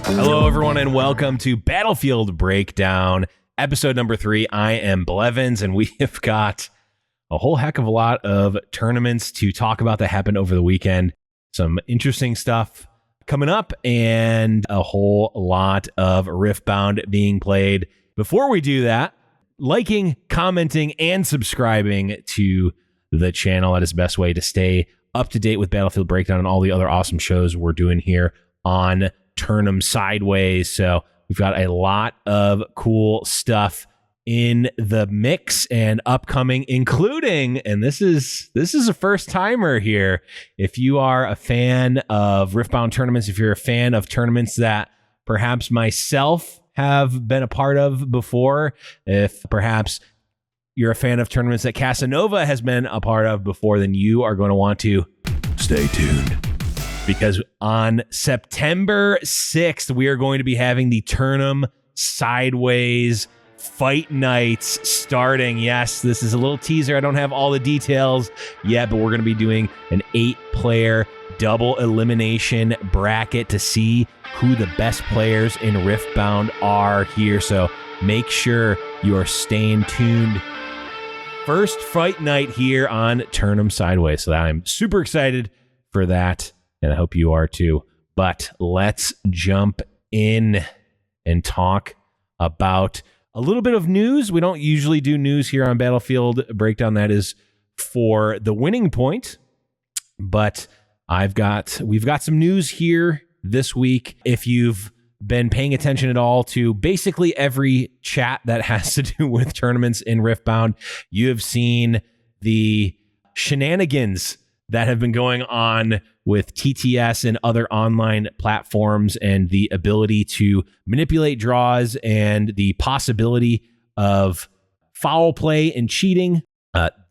Hello, everyone, and welcome to Battlefield Breakdown, episode number 3. I am Blevins, and we have got a whole heck of a lot of tournaments to talk about that happened over the weekend. Some interesting stuff coming up, and a whole lot of Riftbound being played. Before we do that, liking, commenting, and subscribing to the channel. That is the best way to stay up to date with Battlefield Breakdown and all the other awesome shows we're doing here on Turn'em Sideways. So we've got a lot of cool stuff in the mix and upcoming, including, and this is a first timer here. If you are a fan of Riftbound tournaments, if you're a fan of tournaments that perhaps myself have been a part of before, if perhaps you're a fan of tournaments that Casanova has been a part of before, then you are going to want to stay tuned. Because on September 6th, we are going to be having the Turn'em Sideways Fight Nights starting. Yes, this is a little teaser. I don't have all the details yet, but we're going to be doing an 8-player double elimination bracket to see who the best players in Riftbound are here. So make sure you are staying tuned. First fight night here on Turn'em Sideways. So I'm super excited for that. And I hope you are too. But let's jump in and talk about a little bit of news. We don't usually do news here on Battlefield Breakdown. That is for the winning point. But we've got some news here this week. If you've been paying attention at all to basically every chat that has to do with tournaments in Riftbound, you have seen the shenanigans that have been going on with TTS and other online platforms, and the ability to manipulate draws and the possibility of foul play and cheating.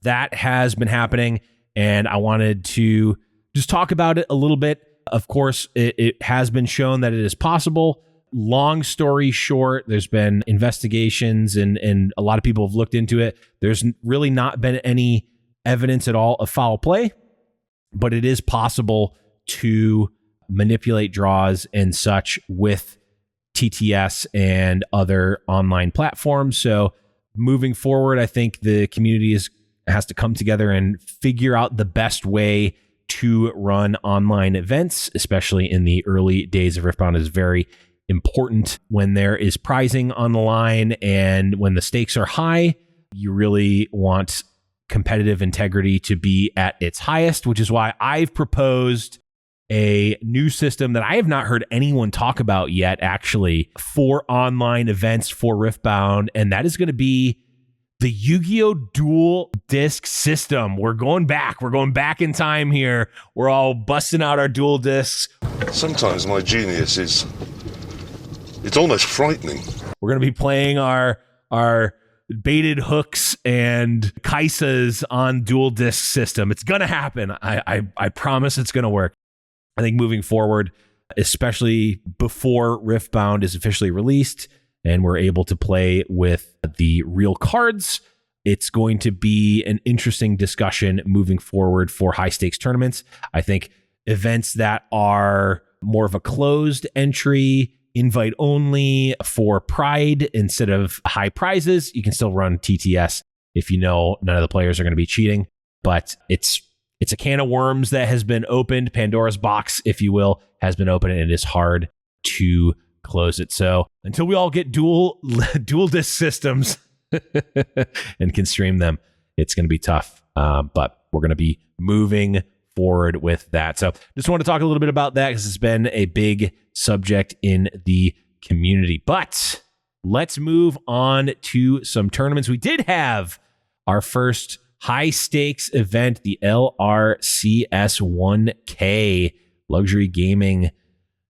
That has been happening, and I wanted to just talk about it a little bit. Of course, it has been shown that it is possible. Long story short, there's been investigations, and a lot of people have looked into it. There's really not been any evidence at all of foul play, but it is possible to manipulate draws and such with TTS and other online platforms. So moving forward, I think the community has to come together and figure out the best way to run online events, especially in the early days of Riftbound. Is very important when there is prizing on the line, and when the stakes are high, you really want competitive integrity to be at its highest, which is why I've proposed a new system that I have not heard anyone talk about yet, actually, for online events for Riftbound, and that is going to be the Yu-Gi-Oh! Dual Disc system. We're going back in time here. We're all busting out our dual discs. Sometimes my genius it's almost frightening. We're going to be playing our baited hooks and Kaisas on dual disc system. It's going to happen. I promise it's going to work. I think moving forward, especially before Riftbound is officially released and we're able to play with the real cards, it's going to be an interesting discussion moving forward for high stakes tournaments. I think events that are more of a closed entry, invite only for pride instead of high prizes, you can still run TTS if you know none of the players are going to be cheating. But it's a can of worms that has been opened. Pandora's box, if you will, has been opened, and it is hard to close it. So until we all get dual disc systems and can stream them, it's going to be tough. But we're going to be moving forward with that. So just want to talk a little bit about that because it's been a big subject in the community. But let's move on to some tournaments. We did have our first high stakes event, the LRCS 1K Luxury Gaming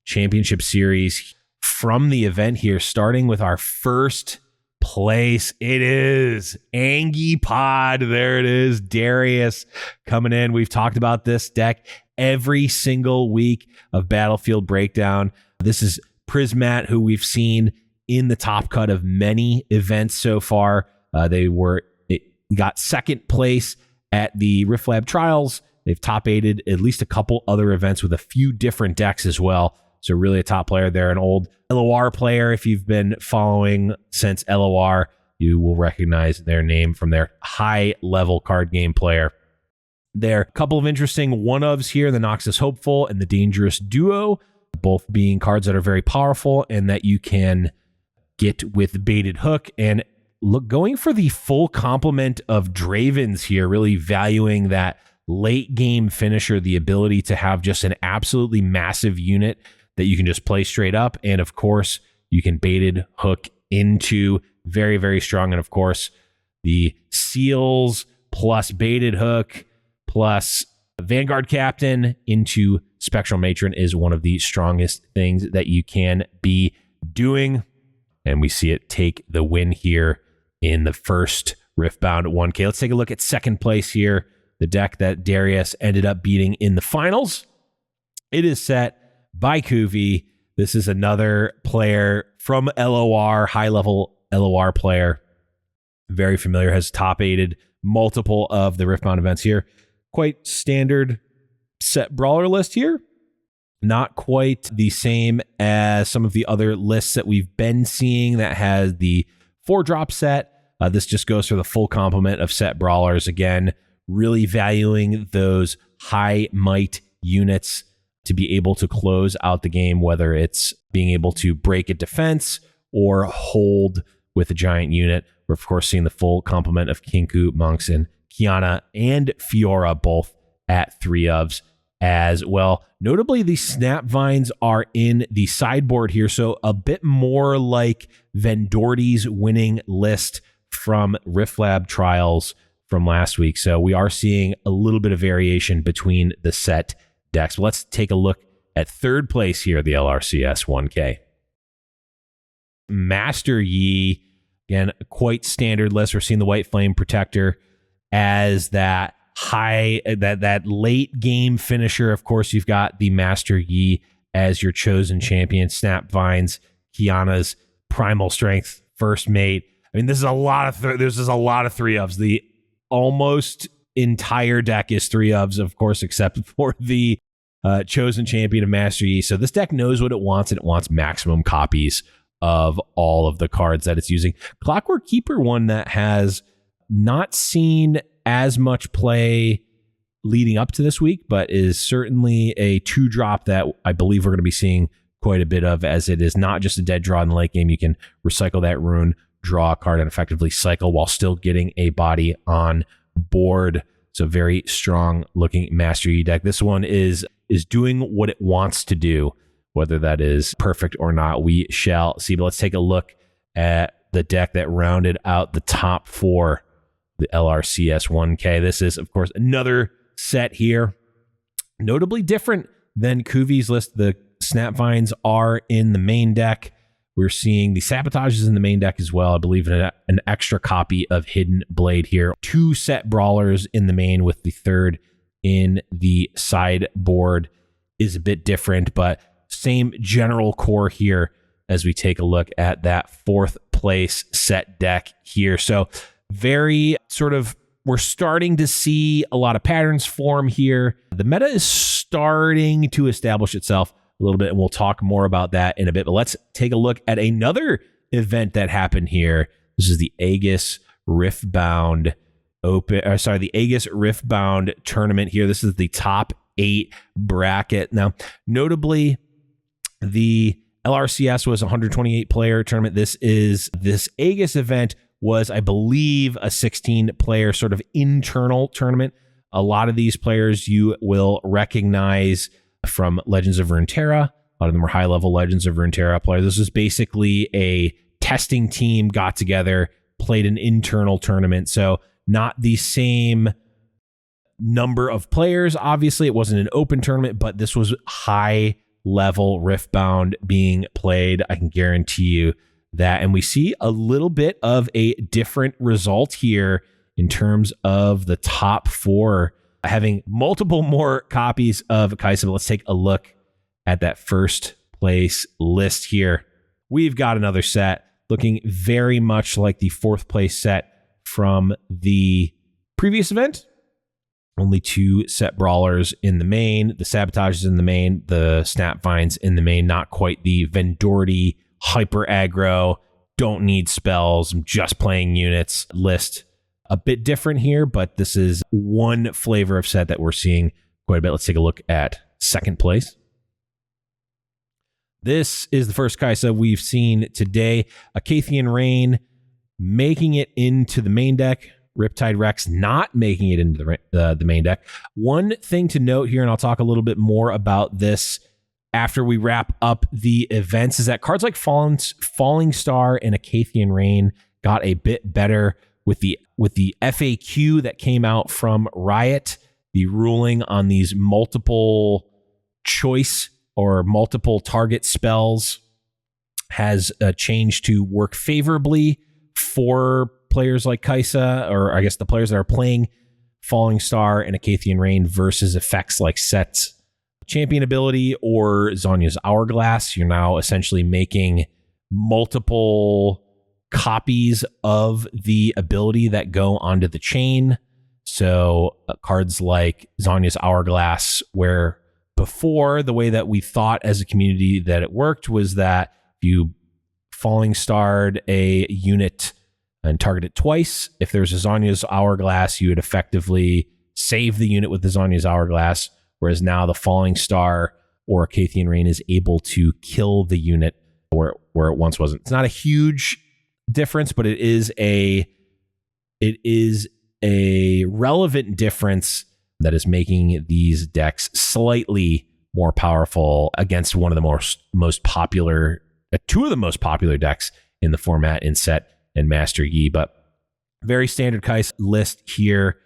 Championship Series. From the event here, starting with our first place, it is Angie Pod. There it is, Darius coming in. We've talked about this deck every single week of Battlefield Breakdown. This is Prismat, who we've seen in the top cut of many events so far. They got second place at the Rift Lab Trials They've top aided at least a couple other events with a few different decks as well. So really a top player there, an old LOR player. If you've been following since LOR, you will recognize their name from their high-level card game player. There are a couple of interesting one-ofs here, the Noxus Hopeful and the Dangerous Duo, both being cards that are very powerful and that you can get with Baited Hook. And look, going for the full complement of Dravens here, really valuing that late game finisher, the ability to have just an absolutely massive unit that you can just play straight up. And of course, you can Baited Hook into very, very strong. And of course, the Seals plus Baited Hook plus Vanguard Captain into Spectral Matron is one of the strongest things that you can be doing. And we see it take the win here in the first Riftbound 1K. Let's take a look at second place here, the deck that Darius ended up beating in the finals. It is Sett by Kuvi. This is another player from LOR, high-level LOR player. Very familiar, has top aided multiple of the Riftbound events here. Quite standard Sett brawler list here. Not quite the same as some of the other lists that we've been seeing that has the 4-drop set. This just goes for the full complement of Sett brawlers. Again, really valuing those high might units to be able to close out the game, whether it's being able to break a defense or hold with a giant unit. We're, of course, seeing the full complement of Kinku, Monks, and Kiana and Fiora, both at 3-ofs as well. Notably, the Snap Vines are in the sideboard here, so a bit more like Vendorti's winning list from Rift Lab Trials from last week. So we are seeing a little bit of variation between the Sett decks. But let's take a look at third place here, the LRCS 1K. Master Yi, again, a quite standard list. We're seeing the White Flame Protector as that that late game finisher. Of course, you've got the Master Yi as your chosen champion. Snap Vines, Kiana's Primal Strength, First Mate. I mean, this is a lot of 3-ofs. The almost entire deck is 3-ofs, of course, except for the chosen champion of Master Yi. So this deck knows what it wants, and it wants maximum copies of all of the cards that it's using. Clockwork Keeper, one that has not seen as much play leading up to this week, but is certainly a 2-drop that I believe we're going to be seeing quite a bit of, as it is not just a dead draw in the late game. You can recycle that rune, draw a card, and effectively cycle while still getting a body on board. So very strong looking Master Yi deck. This one is doing what it wants to do. Whether that is perfect or not, we shall see. But let's take a look at the deck that rounded out the top 4, the LRCS 1K. This is, of course, another Sett here. Notably different than Kuvi's list. The Snapvines are in the main deck. We're seeing the Sabotages in the main deck as well. I believe an extra copy of Hidden Blade here. 2 Sett brawlers in the main, with the third in the sideboard is a bit different, but same general core here as we take a look at that 4th place Sett deck here. So very sort of, we're starting to see a lot of patterns form here. The meta is starting to establish itself a little bit, and we'll talk more about that in a bit. But let's take a look at another event that happened here. This is the Aegis Riftbound Open, the Aegis Riftbound Tournament here. This is the top 8 bracket. Now, notably, the LRCS was a 128 player tournament. This Aegis event was, I believe, a 16 player sort of internal tournament. A lot of these players you will recognize from Legends of Runeterra. A lot of them are high level Legends of Runeterra players. This is basically a testing team got together, played an internal tournament. So not the same number of players. Obviously, it wasn't an open tournament, but this was high level Riftbound being played. I can guarantee you that. And we see a little bit of a different result here in terms of the top 4 having multiple more copies of Kaisa. But let's take a look at that first place list here. We've got another Sett looking very much like the 4th place Sett from the previous event. Only 2 Sett brawlers in the main. The Sabotage is in the main. The Snapvine's in the main. Not quite the Vendority hyper aggro. Don't need spells. I'm just playing units list. A bit different here, but this is one flavor of Sett that we're seeing quite a bit. Let's take a look at second place. This is the first Kai'Sa we've seen today. Acathian Rain making it into the main deck. Riptide Rex not making it into the main deck. One thing to note here, and I'll talk a little bit more about this after we wrap up the events, is that cards like Falling Star and Acathian Rain got a bit better with the FAQ that came out from Riot. The ruling on these multiple choice or multiple target spells has changed to work favorably for players like Kai'Sa, or I guess the players that are playing Falling Star and Acathian Rain versus effects like Sett's Champion ability or Zhonya's Hourglass. You're now essentially making multiple copies of the ability that go onto the chain. So cards like Zhonya's Hourglass, where before the way that we thought as a community that it worked was that if you Falling Starred a unit and target it twice, if there's a Zhonya's Hourglass, you would effectively save the unit with the Zhonya's Hourglass, whereas now the Falling Star or Acathian Rain is able to kill the unit where it once wasn't. It's not a huge difference, but it is a relevant difference that is making these decks slightly more powerful against one of the most popular, two of the most popular decks in the format in Sett and Master Yi. But very standard Kai'Sa list here.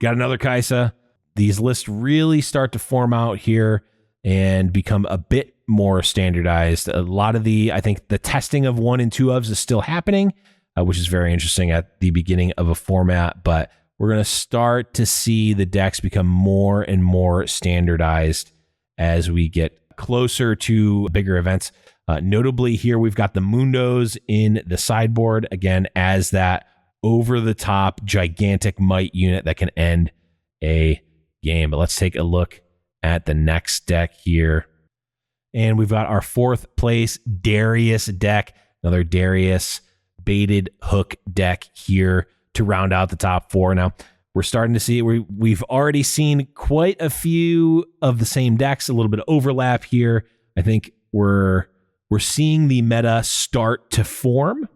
Got another Kai'Sa. These lists really start to form out here and become a bit more standardized. A lot of I think the testing of 1 and 2 ofs is still happening, which is very interesting at the beginning of a format, but we're going to start to see the decks become more and more standardized as we get closer to bigger events. Notably here, we've got the Mundos in the sideboard, again, as that over-the-top gigantic might unit that can end a game. But let's take a look at the next deck here. And we've got our 4th place Darius deck, another Darius baited hook deck here to round out the top 4. Now, we're starting to see, we've already seen quite a few of the same decks, a little bit of overlap here. I think we're seeing the meta start to form,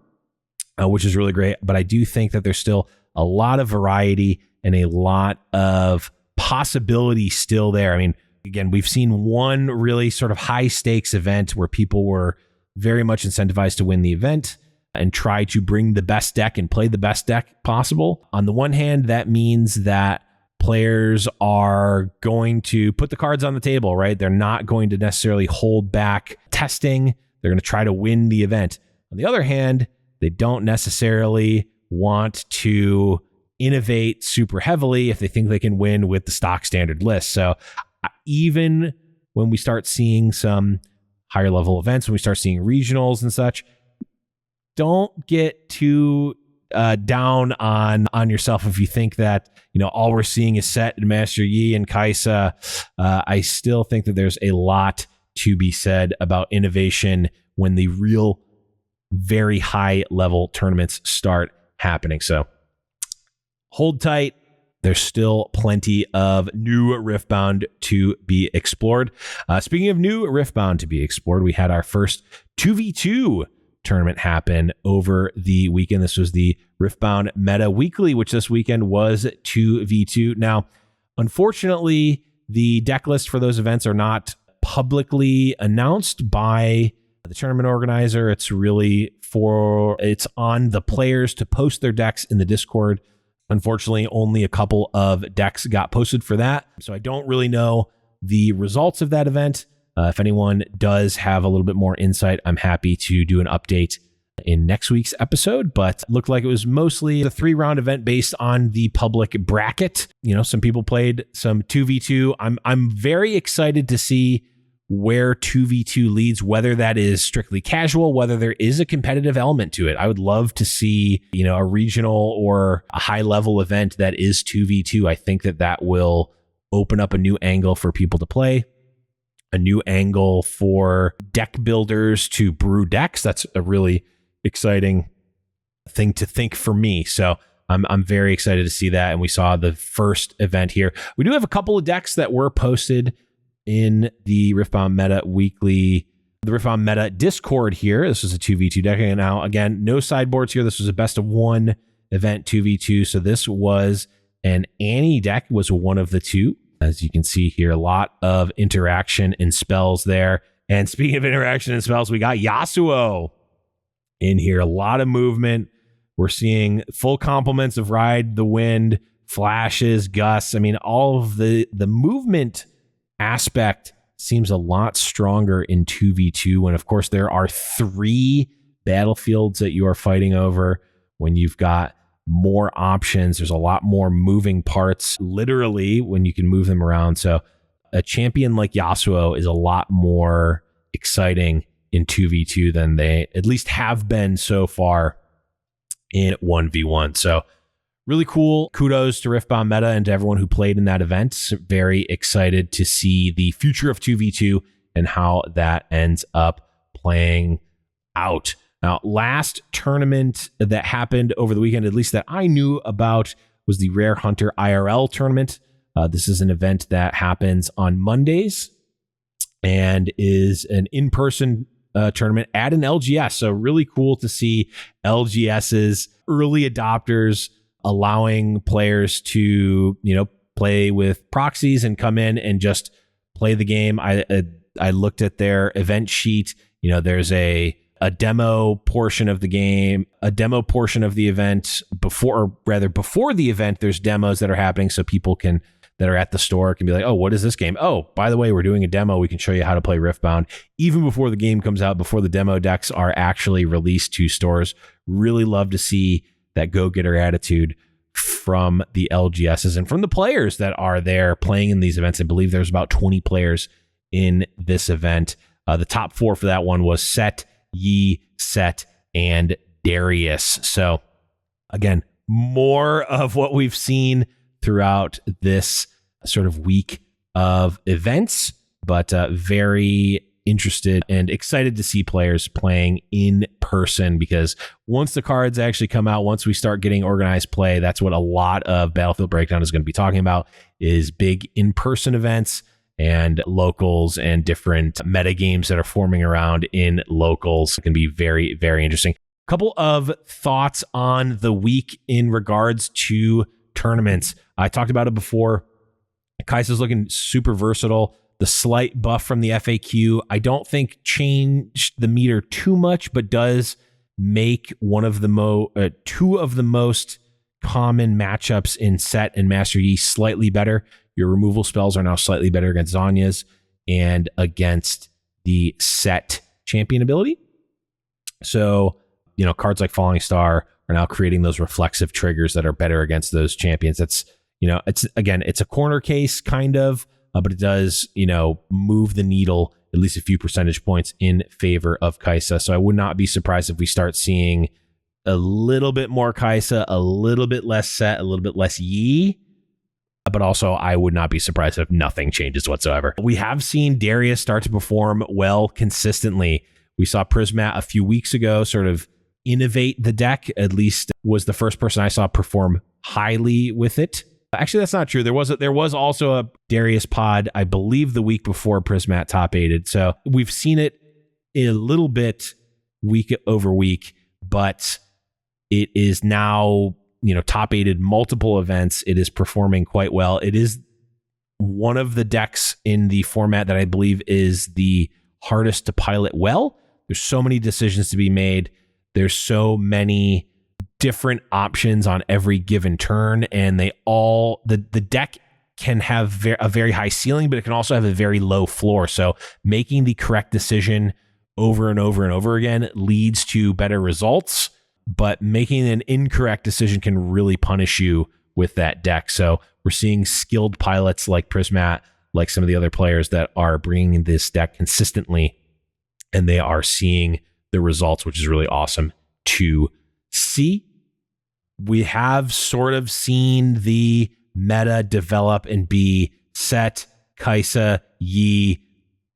which is really great. But I do think that there's still a lot of variety and a lot of possibility still there. I mean, again, we've seen one really sort of high stakes event where people were very much incentivized to win the event and try to bring the best deck and play the best deck possible. On the one hand, that means that players are going to put the cards on the table, right? They're not going to necessarily hold back testing. They're going to try to win the event. On the other hand, they don't necessarily want to innovate super heavily if they think they can win with the stock standard list. So even when we start seeing some higher level events, when we start seeing regionals and such, don't get too down on yourself if you think that, you know, all we're seeing is Sett and Master Yi and Kai'Sa. I still think that there's a lot to be said about innovation when the real very high level tournaments start happening. So hold tight. There's still plenty of new Riftbound to be explored. Speaking of new Riftbound to be explored, we had our first 2v2 tournament happen over the weekend. This was the Riftbound Meta Weekly, which this weekend was 2v2. Now, unfortunately, the deck list for those events are not publicly announced by the tournament organizer. It's on the players to post their decks in the Discord. Unfortunately, only a couple of decks got posted for that. So I don't really know the results of that event. If anyone does have a little bit more insight, I'm happy to do an update in next week's episode. But it looked like it was mostly a 3-round event based on the public bracket. You know, some people played some 2v2. I'm very excited to see where 2v2 leads, whether that is strictly casual, whether there is a competitive element to it. I would love to see, a regional or a high level event that is 2v2. I think that will open up a new angle for people to play, a new angle for deck builders to brew decks. That's a really exciting thing to think for me. So I'm very excited to see that. And we saw the first event here. We do have a couple of decks that were posted in the Riftbound Meta Weekly, the Riftbound Meta Discord here. This is a 2v2 deck. And now, again, no sideboards here. This was a best of one event 2v2. So this was an Annie deck, was one of the two. As you can see here, a lot of interaction and spells there. And speaking of interaction and spells, we got Yasuo in here. A lot of movement. We're seeing full complements of Ride the Wind, flashes, gusts. I mean, all of the movement aspect seems a lot stronger in 2v2 when, of course, there are 3 battlefields that you are fighting over. When you've got more options, there's a lot more moving parts, literally, when you can move them around. So a champion like Yasuo is a lot more exciting in 2v2 than they at least have been so far in 1v1. So really cool. Kudos to Riftbound Meta and to everyone who played in that event. Very excited to see the future of 2v2 and how that ends up playing out. Now, last tournament that happened over the weekend, at least that I knew about, was the Rare Hunter IRL Tournament. This is an event that happens on Mondays and is an in-person tournament at an LGS. So really cool to see LGS's early adopters allowing players to, play with proxies and come in and just play the game. I looked at their event sheet. There's a demo portion of the game, a demo portion of the event before the event, there's demos that are happening so people that are at the store can be like, oh, what is this game? Oh, by the way, we're doing a demo. We can show you how to play Riftbound even before the game comes out, before the demo decks are actually released to stores. Really love to see that go-getter attitude from the LGSs and from the players that are there playing in these events. I believe there's about 20 players in this event. The top 4 for that one was Sett, Sett, and Darius. So again, more of what we've seen throughout this sort of week of events, but very interested and excited to see players playing in person, because once the cards actually come out, once we start getting organized play, that's what a lot of Battlefield Breakdown is going to be talking about, is big in-person events and locals and different meta games that are forming around in locals. It can be very, very interesting. A couple of thoughts on the week in regards to tournaments. I talked about it before. Kai'Sa's looking super versatile. The slight buff from the FAQ, I don't think changed the meter too much, but does make one of the two of the most common matchups in Sett and Master Yi slightly better. Your removal spells are now slightly better against Zhonya's and against the Sett champion ability. So, cards like Falling Star are now creating those reflexive triggers that are better against those champions. That's, it's a corner case kind of, but it does, move the needle at least a few percentage points in favor of Kai'Sa. So I would not be surprised if we start seeing a little bit more Kai'Sa, a little bit less Sett, a little bit less Yi. But also, I would not be surprised if nothing changes whatsoever. We have seen Darius start to perform well consistently. We saw Prismat a few weeks ago sort of innovate the deck, at least was the first person I saw perform highly with it. Actually, that's not true. There was also a Darius pod, I believe, the week before Prismat top 8'd. So we've seen it a little bit week over week, but it is now, top 8'd multiple events. It is performing quite well. It is one of the decks in the format that I believe is the hardest to pilot well. There's so many decisions to be made. There's so many different options on every given turn, and the deck can have a very high ceiling, but it can also have a very low floor. So making the correct decision over and over and over again leads to better results, but making an incorrect decision can really punish you with that deck. So we're seeing skilled pilots like Prismat like some of the other players that are bringing this deck consistently, and they are seeing the results, which is really awesome to see. We have sort of seen the meta develop and be Sett, Kai'Sa, Yi,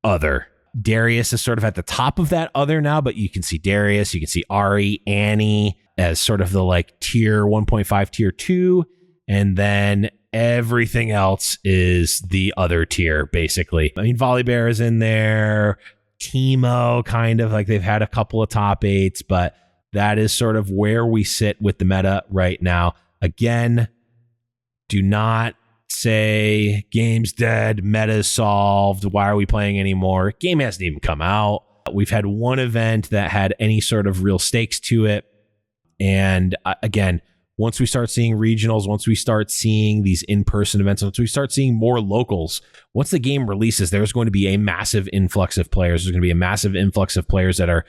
other. Darius is sort of at the top of that other now, but you can see Darius, you can see Ahri, Annie as sort of the like tier 1.5, tier 2, and then everything else is the other tier, basically. I mean, Volibear is in there, Teemo, kind of like they've had a couple of top 8s, but that is sort of where we sit with the meta right now. Again, do not say game's dead, meta's solved, why are we playing anymore? Game hasn't even come out. We've had one event that had any sort of real stakes to it. And again, once we start seeing regionals, once we start seeing these in-person events, once we start seeing more locals, once the game releases, there's going to be a massive influx of players. There's going to be a massive influx of players that are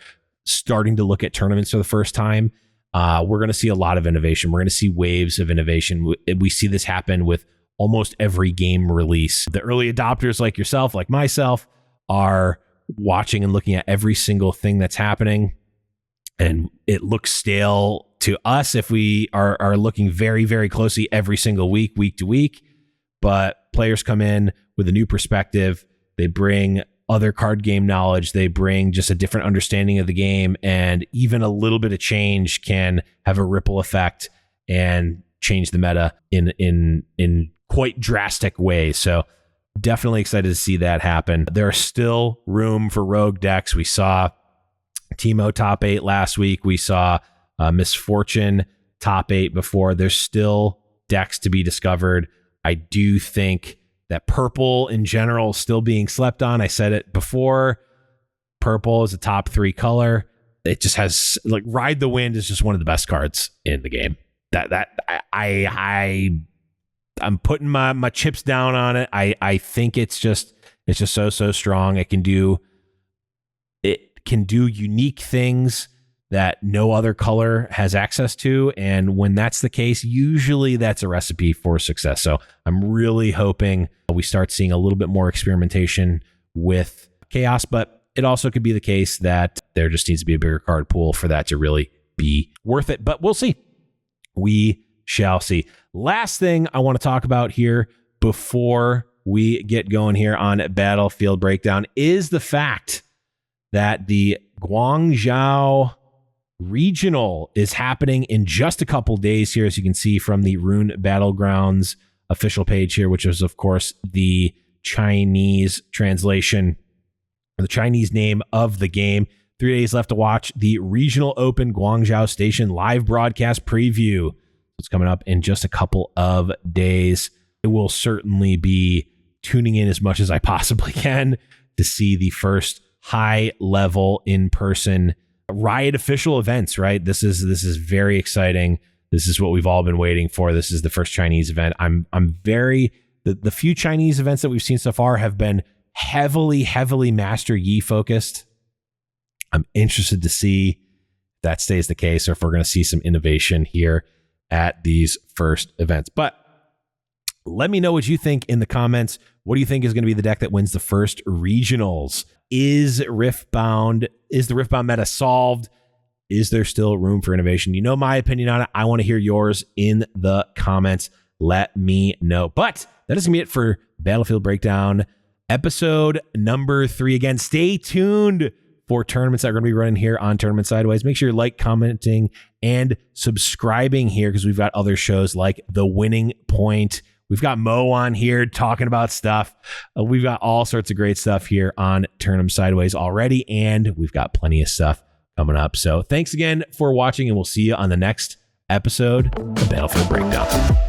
starting to look at tournaments for the first time. We're going to see a lot of innovation. We're going to see waves of innovation. We see this happen with almost every game release. The early adopters like yourself, like myself, are watching and looking at every single thing that's happening. And it looks stale to us if we are looking very, very closely every single week to week. But players come in with a new perspective. They bring other card game knowledge. They bring just a different understanding of the game. And even a little bit of change can have a ripple effect and change the meta in quite drastic ways. So definitely excited to see that happen. There's still room for rogue decks. We saw Teemo top 8 last week. We saw Misfortune top 8 before. There's still decks to be discovered. I do think that purple in general is still being slept on. I said it before. Purple is a top 3 color. It just has, like, Ride the Wind is just one of the best cards in the game. I'm putting my chips down on it. I think it's just so strong. It can do unique things that no other color has access to. And when that's the case, usually that's a recipe for success. So I'm really hoping we start seeing a little bit more experimentation with Chaos, but it also could be the case that there just needs to be a bigger card pool for that to really be worth it. But we'll see. We shall see. Last thing I want to talk about here before we get going here on Battlefield Breakdown is the fact that the Guangzhou Regional is happening in just a couple days here, as you can see from the Rune Battlegrounds official page here, which is, of course, the Chinese translation, or the Chinese name of the game. 3 days left to watch the Regional Open Guangzhou Station live broadcast preview. It's coming up in just a couple of days. I will certainly be tuning in as much as I possibly can to see the first high-level in-person Riot official events, right? This is very exciting. This is what we've all been waiting for. This is the first Chinese event. The few Chinese events that we've seen so far have been heavily Master Yi focused. I'm interested to see if that stays the case or if we're going to see some innovation here at these first events. But let me know what you think in the comments. What do you think is going to be the deck that wins the first regionals? Is the Riftbound meta solved? Is there still room for innovation? You know my opinion on it. I want to hear yours in the comments. Let me know. But that is going to be it for Battlefield Breakdown episode number 3. Again, stay tuned for tournaments that are going to be running here on Tournament Sideways. Make sure you're commenting, and subscribing here, because we've got other shows like The Winning Point. We've got Mo on here talking about stuff. We've got all sorts of great stuff here on Tournament Sideways already, and we've got plenty of stuff coming up. So thanks again for watching, and we'll see you on the next episode of Battlefield Breakdown.